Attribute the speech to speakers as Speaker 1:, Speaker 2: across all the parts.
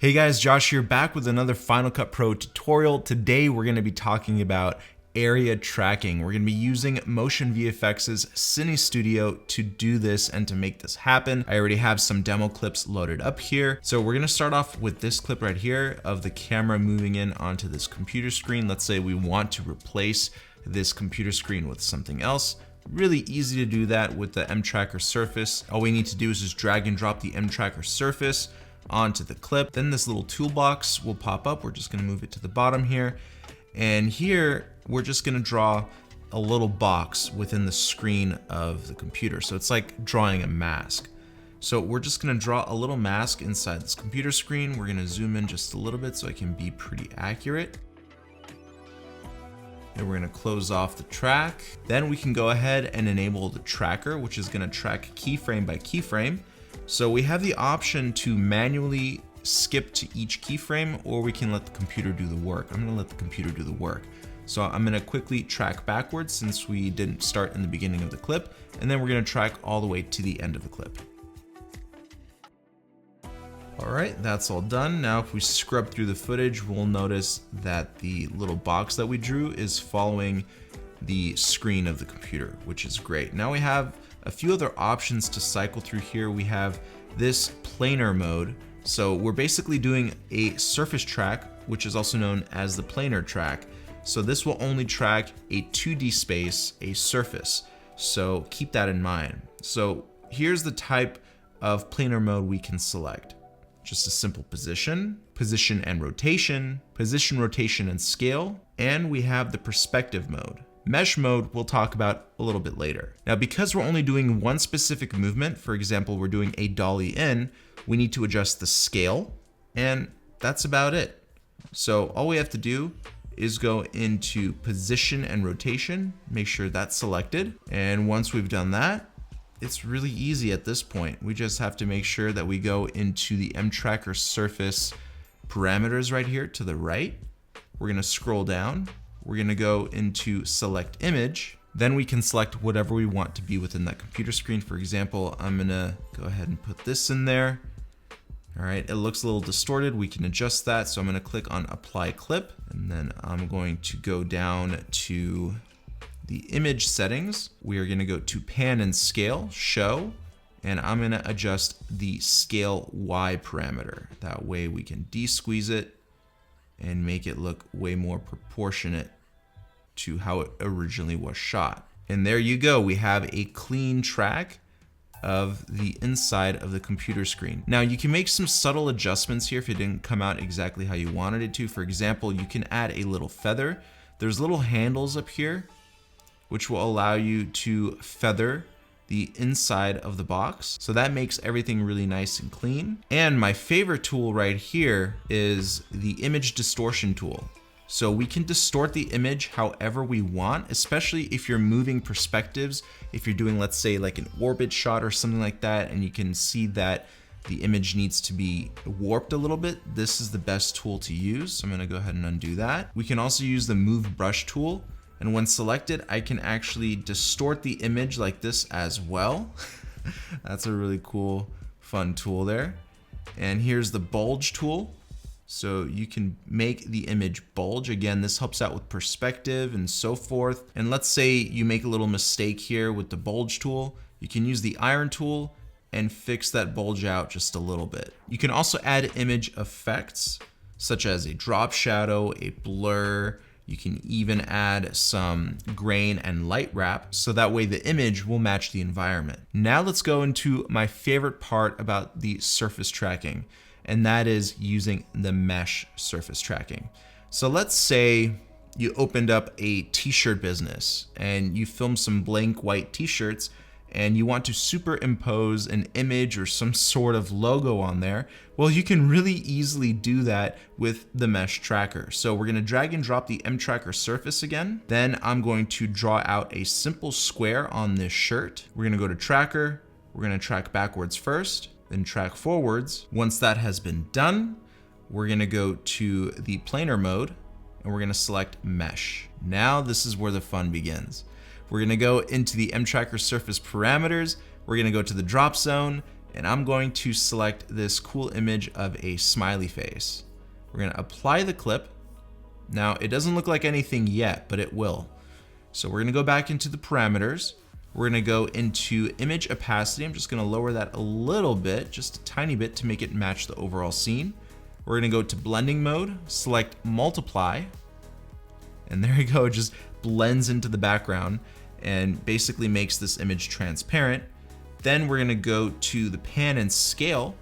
Speaker 1: Hey guys, Josh here, back with another Final Cut Pro tutorial. Today we're going to be talking about area tracking. We're going to be using MotionVFX's Cine Studio to do this and to make this happen. I already have some demo clips loaded up here. So we're going to start off with this clip right here of the camera moving in onto this computer screen. Let's say we want to replace this computer screen with something else. Really easy to do that with the mTracker surface. All we need to do is just drag and drop the mTracker surface onto the clip. Then this little toolbox will pop up. We're just going to move it to the bottom here. And here we're just going to draw a little box within the screen of the computer. So it's like drawing a mask. So we're just going to draw a little mask inside this computer screen. We're going to zoom in just a little bit so I can be pretty accurate. And we're going to close off the track. Then we can go ahead and enable the tracker, which is going to track keyframe by keyframe. So we have the option to manually skip to each keyframe, or we can let the computer do the work. I'm going to let the computer do the work. So I'm going to quickly track backwards since we didn't start in the beginning of the clip, and then we're going to track all the way to the end of the clip. All right, that's all done. Now if we scrub through the footage, we'll notice that the little box that we drew is following the screen of the computer, which is great. Now we have a few other options to cycle through here. We have this planar mode. So we're basically doing a surface track, which is also known as the planar track. So this will only track a 2D space, a surface. So keep that in mind. So here's the type of planar mode we can select. Just a simple position, position and rotation, position, rotation and scale, and we have the perspective mode. Mesh mode we'll talk about a little bit later. Now, because we're only doing one specific movement, for example, we're doing a dolly in, we need to adjust the scale, and that's about it. So all we have to do is go into position and rotation, make sure that's selected. And once we've done that, it's really easy at this point. We just have to make sure that we go into the mTracker surface parameters right here to the right. We're gonna scroll down. We're gonna go into select image. Then we can select whatever we want to be within that computer screen. For example, I'm gonna go ahead and put this in there. All right, it looks a little distorted. We can adjust that. So I'm gonna click on apply clip, and then I'm going to go down to the image settings. We are gonna go to pan and scale, show, and I'm gonna adjust the scale Y parameter. That way we can de-squeeze it and make it look way more proportionate to how it originally was shot. And there you go, we have a clean track of the inside of the computer screen. Now you can make some subtle adjustments here if it didn't come out exactly how you wanted it to. For example, you can add a little feather. There's little handles up here which will allow you to feather the inside of the box. So that makes everything really nice and clean. And my favorite tool right here is the image distortion tool. So we can distort the image however we want, especially if you're moving perspectives. If you're doing, let's say, like an orbit shot or something like that, and you can see that the image needs to be warped a little bit, this is the best tool to use. So I'm gonna go ahead and undo that. We can also use the move brush tool. And when selected, I can actually distort the image like this as well. That's a really cool, fun tool there. And here's the bulge tool. So you can make the image bulge. Again, this helps out with perspective and so forth. And let's say you make a little mistake here with the bulge tool. You can use the iron tool and fix that bulge out just a little bit. You can also add image effects, such as a drop shadow, a blur. You can even add some grain and light wrap, so that way the image will match the environment. Now let's go into my favorite part about the surface tracking, and that is using the mesh surface tracking. So let's say you opened up a t-shirt business and you filmed some blank white t-shirts and you want to superimpose an image or some sort of logo on there. Well, you can really easily do that with the mesh tracker. So we're gonna drag and drop the mTracker surface again. Then I'm going to draw out a simple square on this shirt. We're gonna go to tracker. We're gonna track backwards first, then track forwards. Once that has been done, we're gonna go to the planar mode and we're gonna select mesh. Now this is where the fun begins. We're gonna go into the mTracker surface parameters. We're gonna go to the drop zone, and I'm going to select this cool image of a smiley face. We're gonna apply the clip. Now, it doesn't look like anything yet, but it will. So we're gonna go back into the parameters. We're gonna go into image opacity. I'm just gonna lower that a little bit, just a tiny bit to make it match the overall scene. We're gonna go to blending mode, select multiply, and there you go, it just blends into the background and basically makes this image transparent. Then we're gonna go to the pan and scale,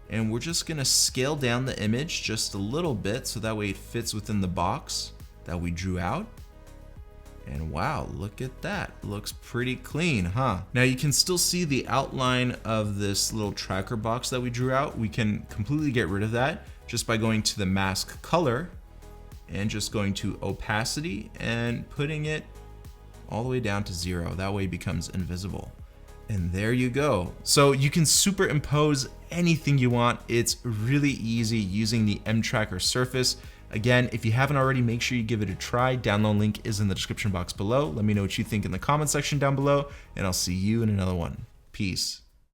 Speaker 1: and we're just gonna scale down the image just a little bit so that way it fits within the box that we drew out. And wow, look at that. Looks pretty clean, huh? Now you can still see the outline of this little tracker box that we drew out. We can completely get rid of that just by going to the mask color and just going to opacity and putting it all the way down to 0. That way it becomes invisible. And there you go. So you can superimpose anything you want. It's really easy using the mTracker surface. Again, if you haven't already, make sure you give it a try. Download link is in the description box below. Let me know what you think in the comment section down below, and I'll see you in another one. Peace.